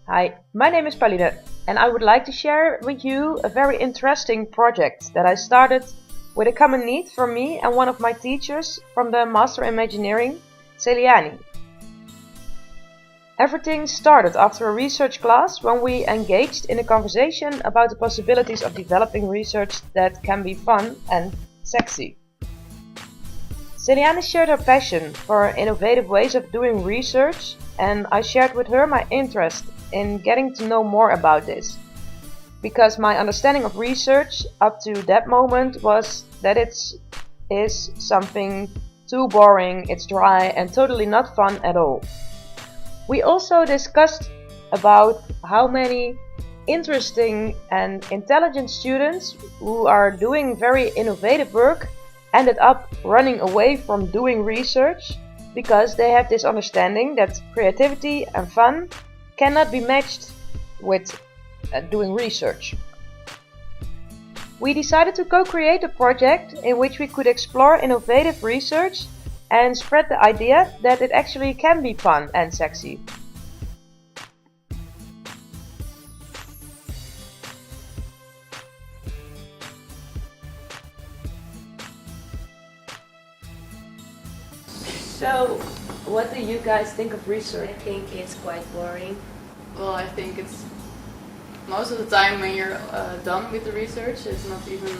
Hi, my name is Pauline, and I would like to share with you a very interesting project that I started with a common need from me and one of my teachers from the Master in Imagineering, Celiani. Everything started after a research class when we engaged in a conversation about the possibilities of developing research that can be fun and sexy. Celiani shared her passion for innovative ways of doing research, and I shared with her my interest in getting to know more about this, because my understanding of research up to that moment was that it is something too boring, it's dry and totally not fun at all. We also discussed about how many interesting and intelligent students who are doing very innovative work ended up running away from doing research because they have this understanding that creativity and fun cannot be matched with doing research. We decided to co-create a project in which we could explore innovative research and spread the idea that it actually can be fun and sexy. So, what do you guys think of research? I think it's quite boring. Well, I think it's most of the time when you're done with the research, it's not even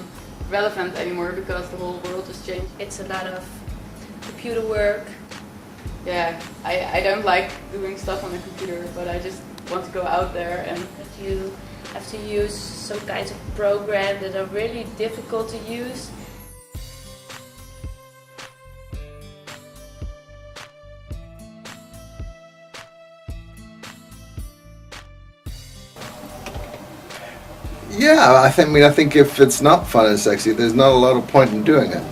relevant anymore because the whole world has changed. It's a lot of computer work. Yeah, I don't like doing stuff on the computer, but I just want to go out there and You have to use some kinds of programs that are really difficult to use. Yeah, I think if it's not fun and sexy, there's not a lot of point in doing it.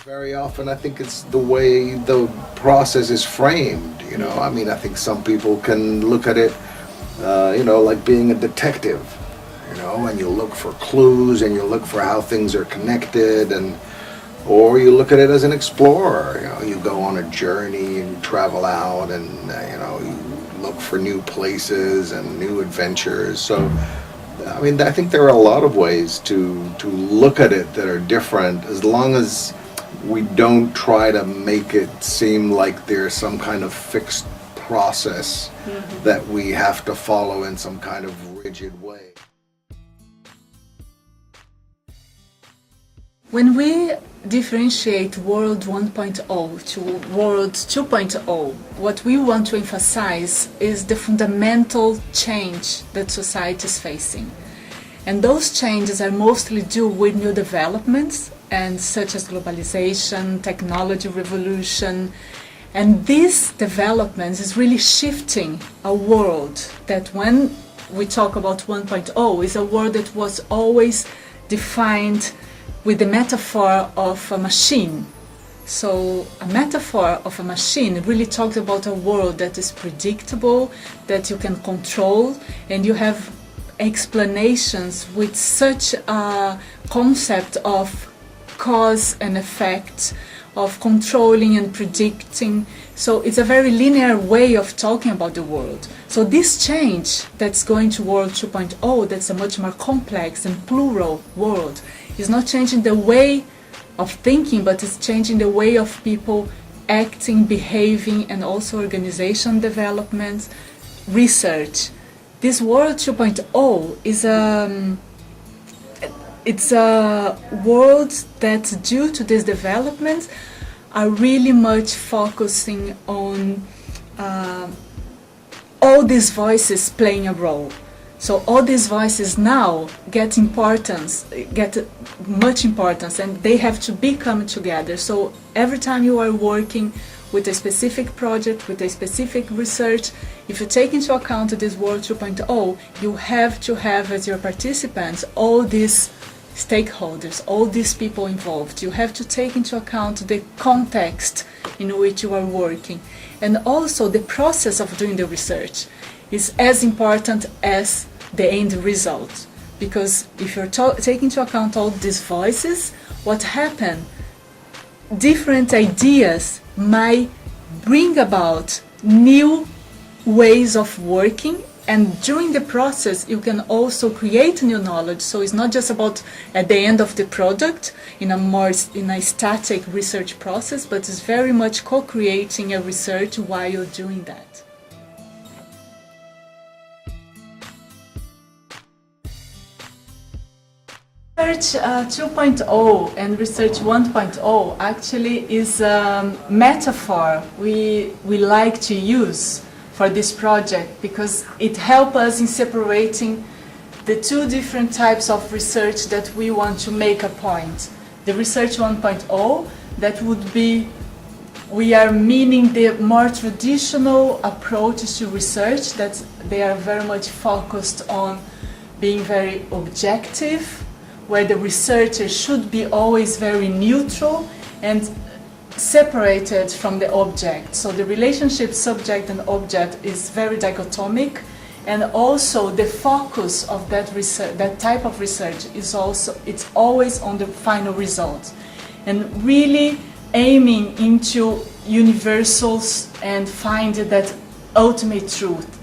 Very often, I think it's the way the process is framed. I think some people can look at it, like being a detective. And you look for clues and you look for how things are connected, or you look at it as an explorer. You go on a journey and you travel out, and you look for new places and new adventures. So, I think there are a lot of ways to look at it that are different, as long as we don't try to make it seem like there's some kind of fixed process that we have to follow in some kind of rigid way. When we differentiate World 1.0 to World 2.0, what we want to emphasize is the fundamental change that society is facing. And those changes are mostly due with new developments, and such as globalization, technology revolution. And these developments is really shifting a world that, when we talk about 1.0, is a world that was always defined with the metaphor of a machine. So a metaphor of a machine really talks about a world that is predictable, that you can control, and you have explanations with such a concept of cause and effect, of controlling and predicting. So it's a very linear way of talking about the world. So this change that's going to World 2.0, that's a much more complex and plural world, is not changing the way of thinking, but it's changing the way of people acting, behaving, and also organization development, research. This World 2.0 is it's a world that, due to these developments, are really much focusing on all these voices playing a role. So all these voices now get much importance, and they have to be coming together. So every time you are working with a specific project, with a specific research, if you take into account this World 2.0, you have to have as your participants all these stakeholders, all these people involved. You have to take into account the context in which you are working. And also the process of doing the research is as important as the end result. Because if you're taking into account all these voices, what happens? Different ideas might bring about new ways of working, and during the process you can also create new knowledge. So it's not just about at the end of the product in a static research process, but it's very much co-creating a research while you're doing that. Research 2.0 and Research 1.0 actually is a metaphor we like to use for this project, because it helps us in separating the two different types of research that we want to make a point. The Research 1.0, that would be, we are meaning the more traditional approaches to research, that they are very much focused on being very objective, where the researcher should be always very neutral and separated from the object. So the relationship subject and object is very dichotomic, and also the focus of that research, that type of research, is also, it's always on the final result, and really aiming into universals and find that ultimate truth.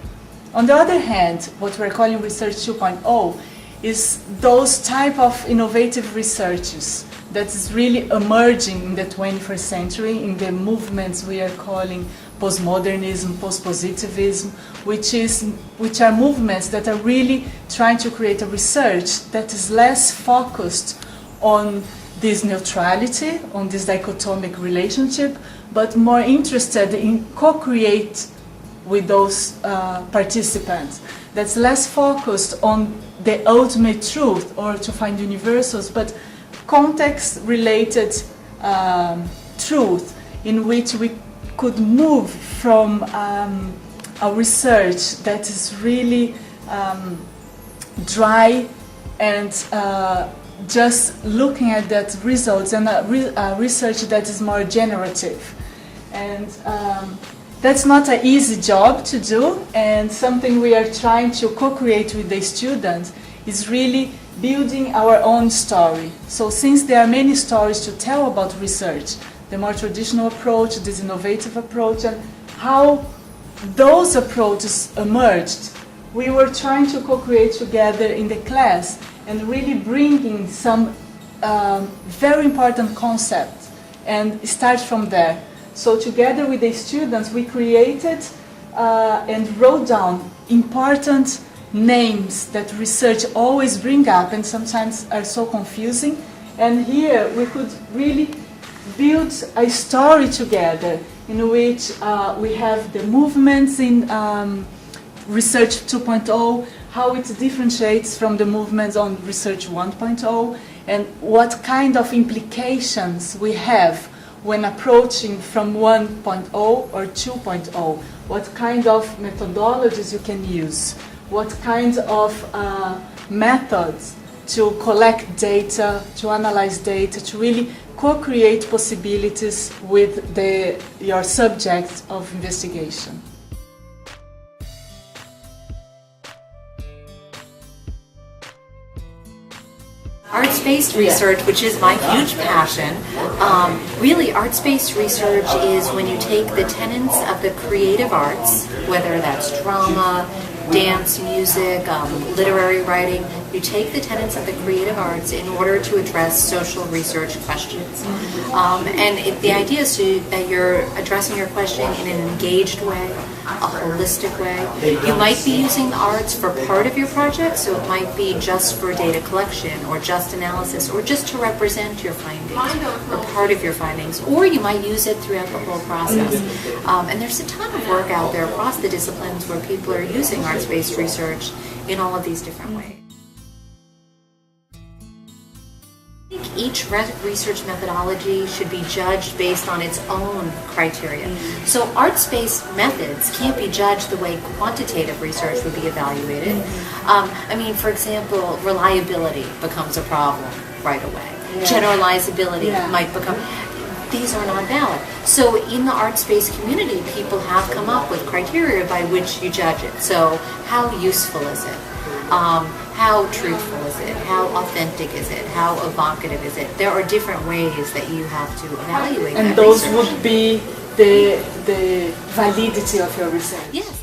On the other hand, what we're calling Research 2.0 is those type of innovative researches that is really emerging in the 21st century in the movements we are calling postmodernism, postpositivism, which are movements that are really trying to create a research that is less focused on this neutrality, on this dichotomic relationship, but more interested in co-create with those participants. That's less focused on the ultimate truth or to find universals, but context-related truth in which we could move from a research that is really dry and just looking at that results, and a research that is more generative. And that's not an easy job to do, and something we are trying to co-create with the students is really building our own story. So since there are many stories to tell about research, the more traditional approach, this innovative approach, and how those approaches emerged, we were trying to co-create together in the class and really bringing some very important concepts and start from there. So together with the students, we created and wrote down important names that research always bring up and sometimes are so confusing. And here we could really build a story together in which we have the movements in Research 2.0, how it differentiates from the movements on Research 1.0, and what kind of implications we have when approaching from 1.0 or 2.0, what kind of methodologies you can use, what kind of methods to collect data, to analyze data, to really co-create possibilities with your subject of investigation. Arts-based research, which is my huge passion, really arts-based research is when you take the tenets of the creative arts, whether that's drama, dance, music, literary writing, you take the tenets of the creative arts in order to address social research questions. The idea is that you're addressing your question in an engaged way, a holistic way. You might be using the arts for part of your project, so it might be just for data collection or just analysis or just to represent your findings or part of your findings, or you might use it throughout the whole process. And there's a ton of work out there across the disciplines where people are using arts-based research in all of these different ways. I think each research methodology should be judged based on its own criteria. So arts-based methods can't be judged the way quantitative research would be evaluated. For example, reliability becomes a problem right away. Generalizability might become... These are not valid. So in the arts-based community, people have come up with criteria by which you judge it. So how useful is it? How truthful is it? How authentic is it? How evocative is it? There are different ways that you have to evaluate and that those research. would be the validity of your research. Yes.